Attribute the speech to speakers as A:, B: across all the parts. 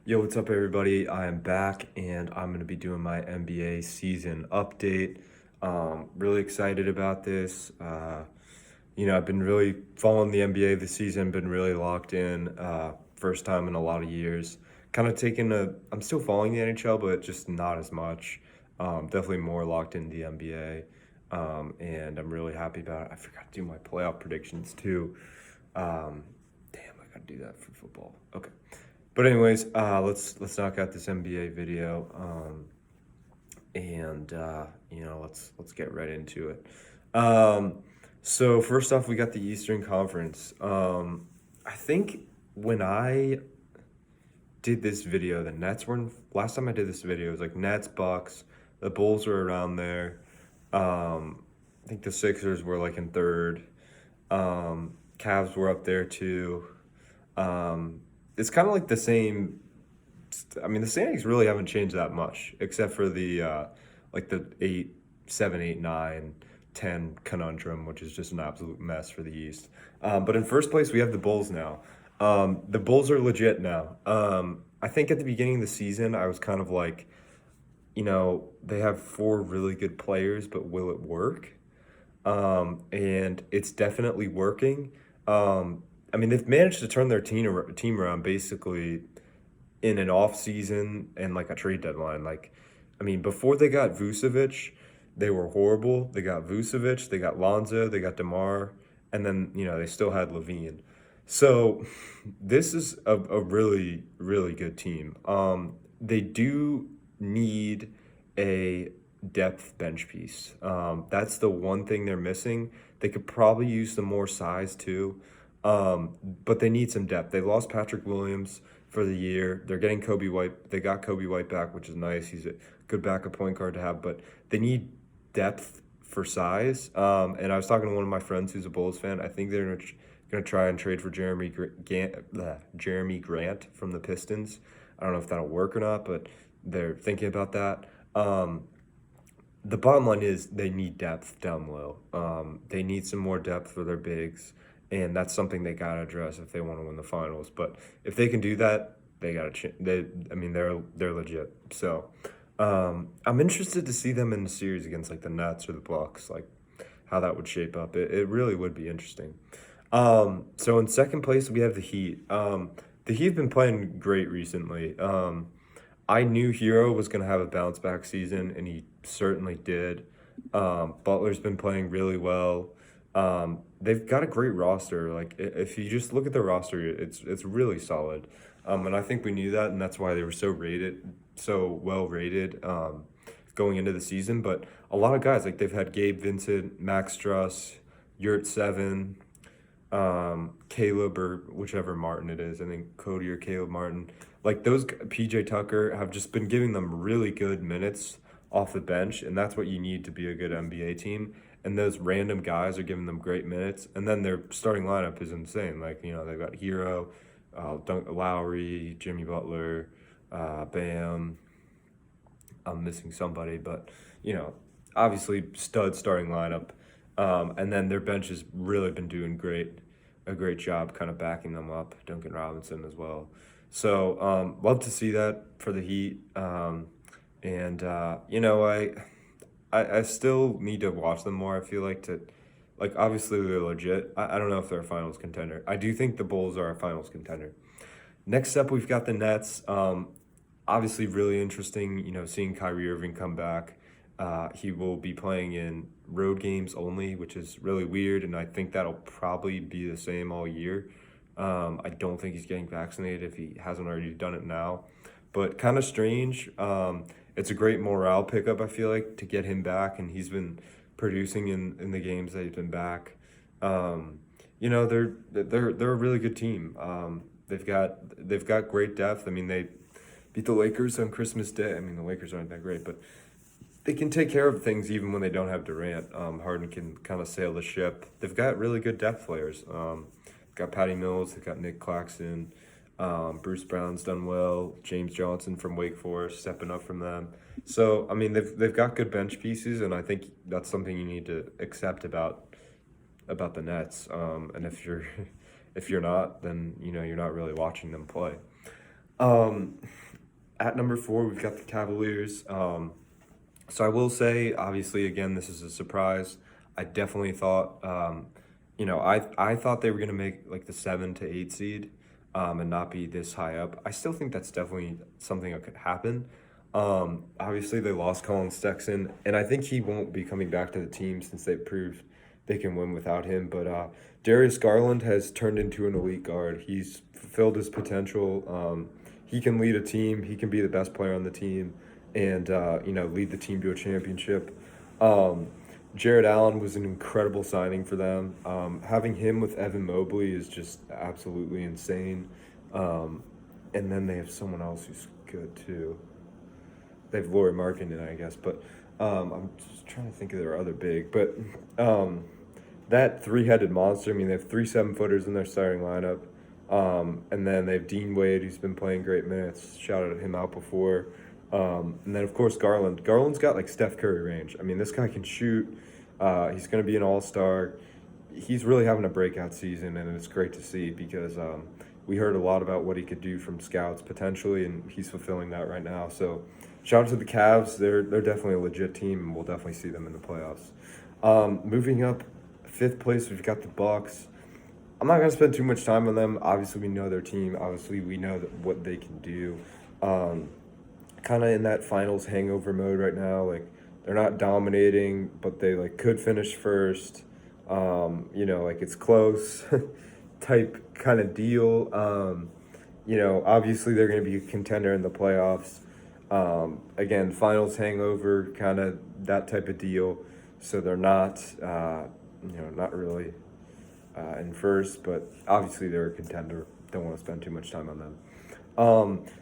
A: Yo, what's up, everybody? I am back and I'm going to be doing my NBA season update. Really excited about this. I've been really following the NBA this season, been really locked in. First time in a lot of years. I'm still following the NHL, but just not as much. Definitely more locked into the NBA. And I'm really happy about it. I forgot to do my playoff predictions too. Damn, I got to do that for football. Okay. But anyways, let's knock out this NBA video, let's get right into it. So first off, we got the Eastern Conference. I think when I did this video, the Nets were last time I did this video. It was like Nets, Bucks, the Bulls were around there. I think the Sixers were like in third. Cavs were up there too. It's kind of like the same. I mean, the standings really haven't changed that much, except for the 8, 7, 8, 9, 10 conundrum, which is just an absolute mess for the East. But in first place, we have the Bulls now. The Bulls are legit now. I think at the beginning of the season, I was kind of like, they have four really good players, but will it work? And it's definitely working. I mean, they've managed to turn their team around basically in an off season and like a trade deadline. I mean, before they got Vucevic, they were horrible. They got Vucevic, they got Lonzo, they got DeMar, and then they still had Levine. So this is a really really good team. They do need a depth bench piece. That's the one thing they're missing. They could probably use some more size too, but they need some depth. They lost Patrick Williams for the year. They're getting Kobe White. They got Kobe White back, which is nice. He's a good backup point guard to have, but they need depth for size. And I was talking to one of my friends who's a Bulls fan. I think they're going to try and trade for Jeremy Grant from the Pistons. I don't know if that'll work or not, but they're thinking about that. The bottom line is they need depth down low. They need some more depth for their bigs, and that's something they gotta address if they want to win the finals. But if they can do that, they gotta. They're legit. So, I'm interested to see them in the series against like the Nets or the Bucks, like how that would shape up. It really would be interesting. So in second place we have the Heat. The Heat have been playing great recently. I knew Hero was going to have a bounce back season, and he certainly did. Butler's been playing really well. They've got a great roster. Like if you just look at the roster, it's really solid. And I think we knew that, and that's why they were so well rated going into the season. But a lot of guys, like they've had Gabe Vincent, Max Struss, Yurt Seven, Caleb or whichever Martin it is. I think Cody or Caleb Martin. Like those PJ Tucker have just been giving them really good minutes off the bench, and that's what you need to be a good NBA team. And those random guys are giving them great minutes, and then their starting lineup is insane. Like they've got Hero, Lowry, Jimmy Butler, Bam. I'm missing somebody, but obviously stud starting lineup. And then their bench has really been doing a great job kind of backing them up. Duncan Robinson as well. So love to see that for the Heat. I still need to watch them more. I feel like obviously they're legit. I don't know if they're a finals contender. I do think the Bulls are a finals contender. Next up, we've got the Nets. Obviously really interesting, seeing Kyrie Irving come back. He will be playing in road games only, which is really weird, and I think that'll probably be the same all year. I don't think he's getting vaccinated if he hasn't already done it now, but kind of strange. It's a great morale pickup, I feel like, to get him back, and he's been producing in the games that he's been back. They're a really good team. They've got great depth. I mean, they beat the Lakers on Christmas Day. I mean, the Lakers aren't that great, but they can take care of things even when they don't have Durant. Harden can kind of sail the ship. They've got really good depth players. They've got Patty Mills. They've got Nick Claxton. Bruce Brown's done well. James Johnson from Wake Forest stepping up from them. So I mean, they've got good bench pieces, and I think that's something you need to accept about the Nets. And if you're if you're not, then you're not really watching them play. Um, at number 4, we've got the Cavaliers. So I will say, obviously, again, this is a surprise. I definitely thought, I thought they were gonna make like the 7 to 8 seed, and not be this high up. I still think that's definitely something that could happen. Obviously, they lost Colin Sexton, and I think he won't be coming back to the team since they've proved they can win without him. But Darius Garland has turned into an elite guard. He's fulfilled his potential. He can lead a team. He can be the best player on the team, and lead the team to a championship. Um, Jared Allen was an incredible signing for them. Having him with Evan Mobley is just absolutely insane. Um, and then they have someone else who's good too. They have Laurie Markkinen, I guess, but I'm just trying to think of their other big. But that three-headed monster. I mean, they have 3 7-footers in their starting lineup, and then they have Dean Wade, who's been playing great minutes. Shouted him out before. And then of course Garland. Garland's got like Steph Curry range. I mean, this guy can shoot. He's going to be an all-star. He's really having a breakout season, and it's great to see because we heard a lot about what he could do from scouts potentially, and he's fulfilling that right now. So, shout out to the Cavs. They're definitely a legit team, and we'll definitely see them in the playoffs. Moving up, 5th place, we've got the Bucks. I'm not gonna spend too much time on them. Obviously, we know their team. Obviously, we know what they can do. Um, Kind of in that finals hangover mode right now. Like they're not dominating, but they like could finish first. Like it's close type kind of deal. Obviously they're going to be a contender in the playoffs. Again, finals hangover, kind of that type of deal. So they're not, not really in first, but obviously they're a contender. Don't want to spend too much time on them.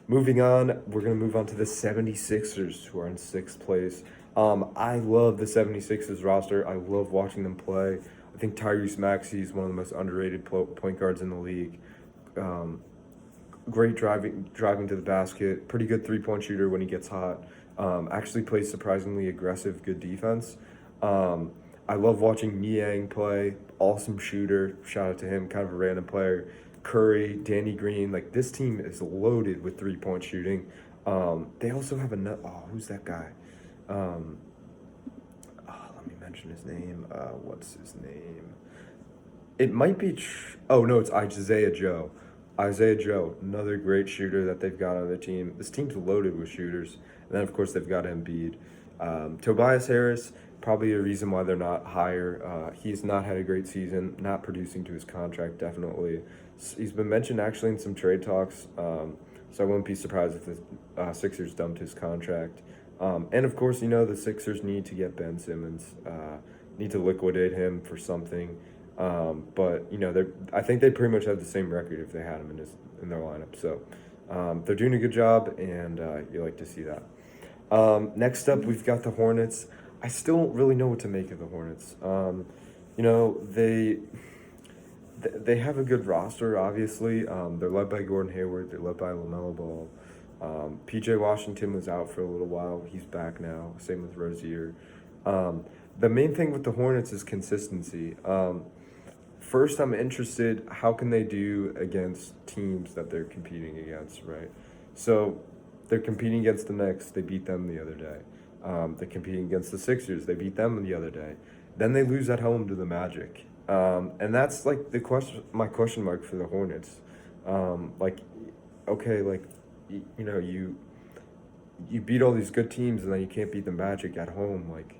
A: Moving on, we're going to move on to the 76ers, who are in 6th place. I love the 76ers roster. I love watching them play. I think Tyrese Maxey is one of the most underrated point guards in the league. Great driving to the basket, pretty good three-point shooter when he gets hot. Actually plays surprisingly aggressive, good defense. I love watching Niang play, awesome shooter. Shout out to him, kind of a random player. Curry, Danny Green, like this team is loaded with three-point shooting. They also have who's that guy? Let me mention his name. What's his name? It might be. Oh no, it's Isaiah Joe. Isaiah Joe, another great shooter that they've got on the team. This team's loaded with shooters, and then of course they've got Embiid. Tobias Harris, probably a reason why they're not higher. He's not had a great season, not producing to his contract, definitely. He's been mentioned actually in some trade talks, so I wouldn't be surprised if the Sixers dumped his contract. And of course, the Sixers need to get Ben Simmons, need to liquidate him for something. But I think they pretty much have the same record if they had him in their lineup. So they're doing a good job, and you like to see that. Next up, we've got the Hornets. I still don't really know what to make of the Hornets. They have a good roster, obviously. They're led by Gordon Hayward. They're led by LaMelo Ball. PJ Washington was out for a little while. He's back now. Same with Rozier. The main thing with the Hornets is consistency. First, I'm interested, how can they do against teams that they're competing against, right? So they're competing against the Knicks. They beat them the other day. They're competing against the Sixers. They beat them the other day. Then they lose at home to the Magic. And that's like my question mark for the Hornets. You beat all these good teams and then you can't beat the Magic at home. Like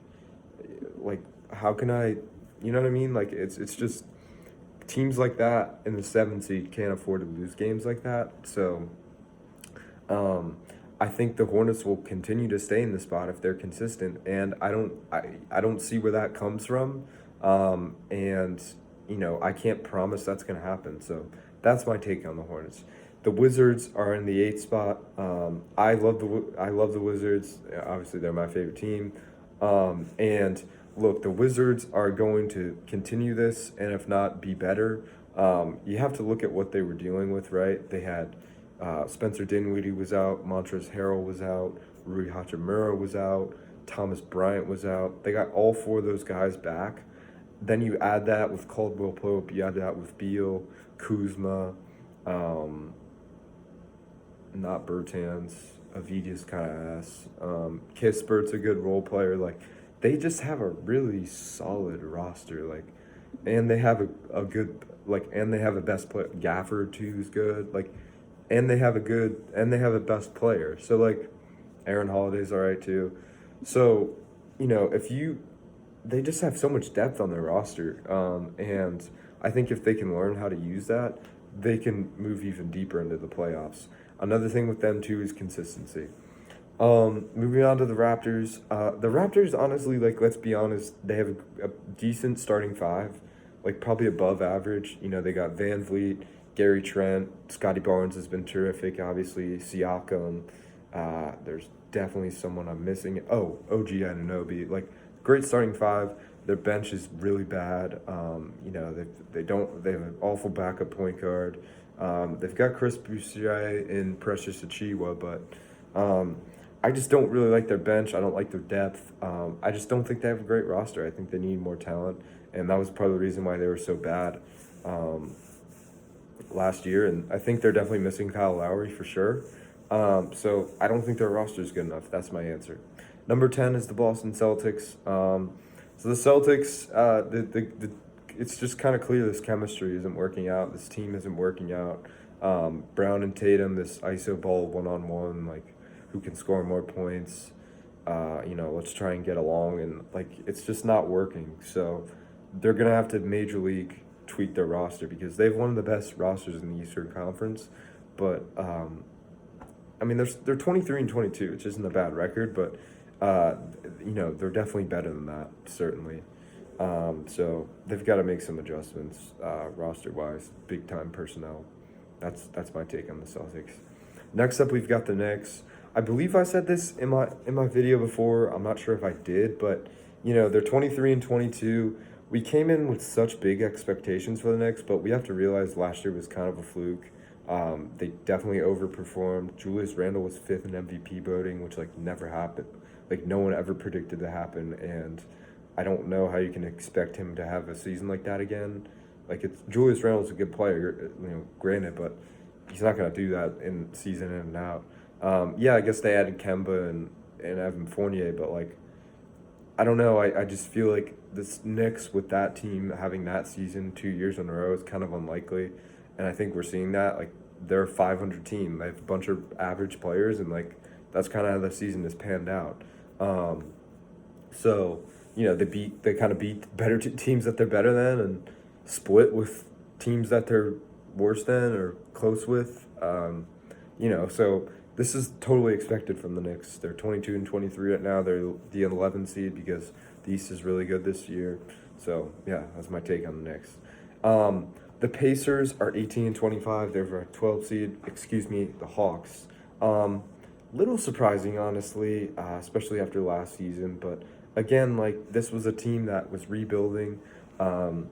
A: how can I, you know what I mean? Like it's just teams like that in the 7th seed can't afford to lose games like that. So, I think the Hornets will continue to stay in the spot if they're consistent, and I don't see where that comes from, I can't promise that's going to happen. So that's my take on the Hornets. The Wizards are in the 8th spot. I love the Wizards. Obviously, they're my favorite team, and look, the Wizards are going to continue this, and if not, be better. You have to look at what they were dealing with, right? They had Spencer Dinwiddie was out, Montrezl Harrell was out, Rui Hachimura was out, Thomas Bryant was out. They got all 4 of those guys back. Then you add that with Caldwell Pope, you add that with Beal, Kuzma, not Bertans. Avdiiv's kind of ass. Kispert's a good role player. Like, they just have a really solid roster. Like, and they have a good, like, and they have a best player. Gafford too is good. Like, and they have a best player. So like, Aaron Holiday's all right too. So, they just have so much depth on their roster. And I think if they can learn how to use that, they can move even deeper into the playoffs. Another thing with them too is consistency. Moving on to the Raptors. The Raptors, honestly, like, let's be honest, they have a decent starting five, like probably above average. They got Van Vliet, Gary Trent, Scotty Barnes has been terrific. Obviously, Siakam. There's definitely someone I'm missing. Oh, OG Anunoby. Like, great starting five. Their bench is really bad. They have an awful backup point guard. They've got Chris Boucher and Precious Achiuwa, but I just don't really like their bench. I don't like their depth. I just don't think they have a great roster. I think they need more talent, and that was part of the reason why they were so bad last year. And I think they're definitely missing Kyle Lowry for sure. So I don't think their roster is good enough. That's my answer. Number 10 is the Boston Celtics. So the Celtics, it's just kind of clear this chemistry isn't working out. This team isn't working out. Brown and Tatum, this iso ball one-on-one, like, who can score more points. Let's try and get along, and like, it's just not working. So they're gonna have to major league tweak their roster because they have one of the best rosters in the Eastern Conference. But they're 23-22, which isn't a bad record, but they're definitely better than that, certainly. So they've got to make some adjustments roster-wise, big-time personnel. That's my take on the Celtics. Next up, we've got the Knicks. I believe I said this in my video before. I'm not sure if I did, but they're 23-22. We came in with such big expectations for the Knicks, but we have to realize last year was kind of a fluke. They definitely overperformed. Julius Randle was 5th in MVP voting, which like never happened. Like, no one ever predicted to happen, and I don't know how you can expect him to have a season like that again. Like, it's Julius Randle's a good player, granted, but he's not gonna do that in season in and out. I guess they added Kemba and Evan Fournier, but like, I don't know. I just feel like this Knicks with that team having that season 2 years in a row is kind of unlikely, and I think we're seeing that. Like, they're a 500 team. They have a bunch of average players, and like, that's kind of how the season has panned out. They kind of beat better teams that they're better than, and split with teams that they're worse than or close with. So this is totally expected from the Knicks. They're 22-23 right now. They're the 11th seed because the East is really good this year. So yeah, that's my take on the Knicks. The Pacers are 18-25. They're a 12 seed. The Hawks. Little surprising, honestly, especially after last season. But again, like, this was a team that was rebuilding, and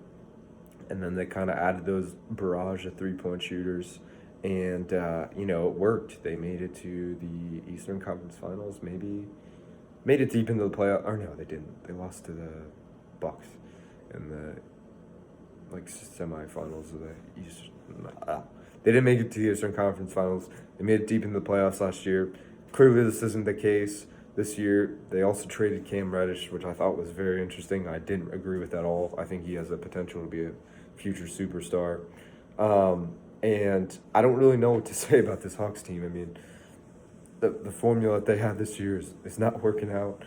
A: then they kind of added those barrage of three-point shooters, and it worked. They made it to the Eastern Conference Finals. Maybe made it deep into the playoff. Or no, they didn't. They lost to the Bucks in the semifinals of the East. They didn't make it to the Eastern Conference Finals. They made it deep into the playoffs last year. Clearly, this isn't the case this year. They also traded Cam Reddish, which I thought was very interesting. I didn't agree with that at all. I think he has the potential to be a future superstar. And I don't really know what to say about this Hawks team. I mean, the formula that they had this year is not working out.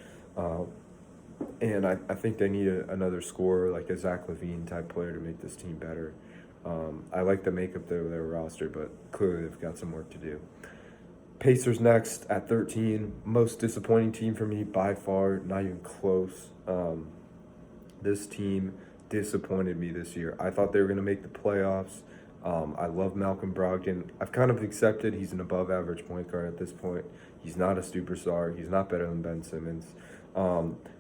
A: And I think they need another scorer, like a Zach LaVine type player, to make this team better. I like the makeup of their roster, but clearly they've got some work to do. Pacers next at 13. Most disappointing team for me by far, not even close. This team disappointed me this year. I thought they were going to make the playoffs. I love Malcolm Brogdon. I've kind of accepted he's an above-average point guard at this point. He's not a superstar. He's not better than Ben Simmons.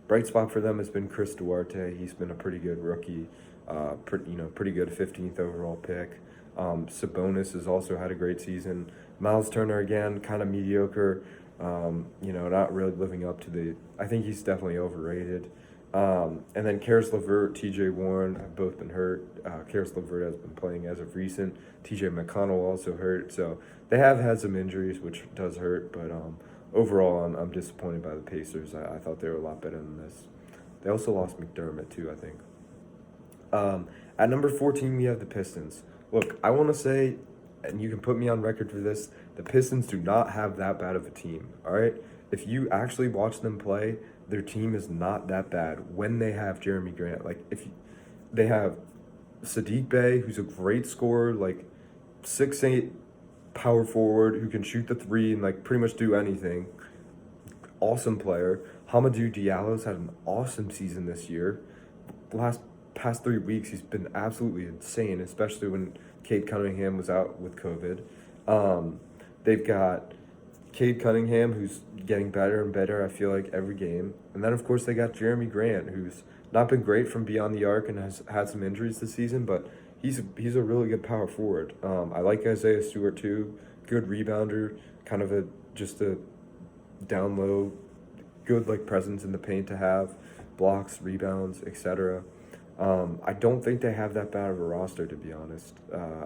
A: Bright spot for them has been Chris Duarte. He's been a pretty good rookie, pretty good 15th overall pick. Sabonis has also had a great season. Miles Turner, again, kind of mediocre. Not really living up to I think he's definitely overrated. And then Karis LeVert, TJ Warren have both been hurt. Karis LeVert has been playing as of recent. TJ McConnell also hurt. So They have had some injuries, which does hurt, but overall, I'm disappointed by the Pacers. I thought they were a lot better than this. They also lost McDermott too, I think. At number 14, we have the Pistons. Look, I want to say, and you can put me on record for this, the Pistons do not have that bad of a team, all right? If you actually watch them play, their team is not that bad when they have Jeremy Grant. Like, they have Sadiq Bey, who's a great scorer, like 6'8" power forward who can shoot the three and like pretty much do anything. Awesome player. Hamadou Diallo's had an awesome season this year. The past 3 weeks, he's been absolutely insane, especially when Cade Cunningham was out with COVID. They've got Cade Cunningham, who's getting better and better, I feel like, every game. And then, of course, they got Jeremy Grant, who's not been great from beyond the arc and has had some injuries this season, but he's a really good power forward. I like Isaiah Stewart, too. Good rebounder, kind of just a down low, good like presence in the paint to have, blocks, rebounds, etc. I don't think they have that bad of a roster, to be honest,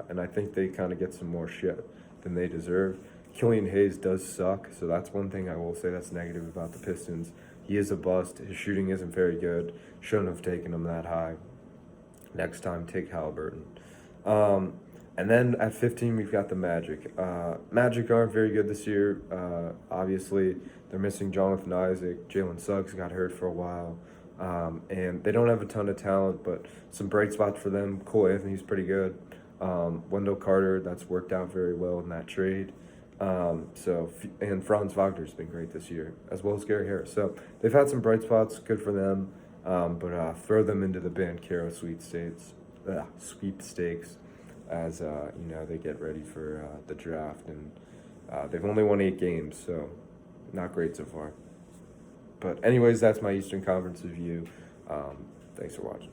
A: and I think they kind of get some more shit than they deserve. Killian Hayes does suck, so that's one thing I will say that's negative about the Pistons. He is a bust. His shooting isn't very good. Shouldn't have taken him that high. Next time, take Halliburton. And then at 15, we've got the Magic. Magic aren't very good this year. Obviously, they're missing Jonathan Isaac. Jalen Suggs got hurt for a while. And they don't have a ton of talent, but some bright spots for them. Cole Anthony's pretty good. Wendell Carter, that's worked out very well in that trade. And Franz Wagner's been great this year, as well as Gary Harris. So they've had some bright spots, good for them. But throw them into the Bankero sweepstakes as they get ready for the draft, and they've only won 8 games, so not great so far. But anyways, that's my Eastern Conference review. Thanks for watching.